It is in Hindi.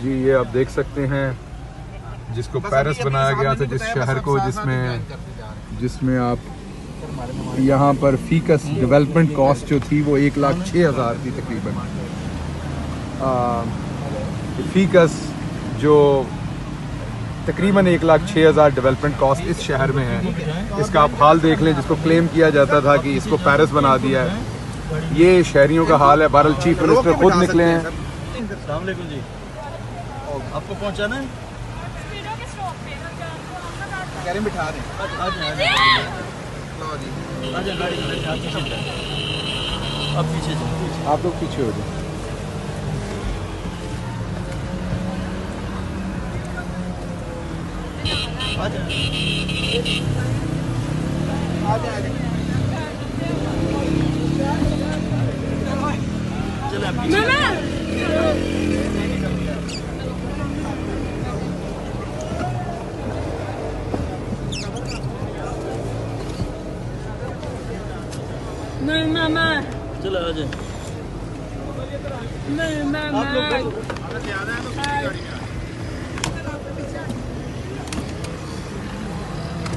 जी ये आप देख सकते हैं जिसको पेरिस बनाया गया था, जिस शहर को जिसमें आप यहाँ पर फीकस डेवलपमेंट कॉस्ट जो थी वो 1,06,000 थी तकरीबन। फीकस जो तकरीबन 1,06,000 डेवलपमेंट कॉस्ट इस शहर में है, इसका आप हाल देख लें। जिसको क्लेम किया जाता था कि इसको पेरिस बना दिया है, ये शहरियों का हाल है। बहरहाल चीफ मिनिस्टर खुद निकले हैं। अस्सलाम वालेकुम जी, आपको पहुंचाना है? बिठा दें। आप पीछे जाओ, आप लोग पीछे हो जाए। चले आप पीछे। मामा चलो आ जाए। मामा आप लोग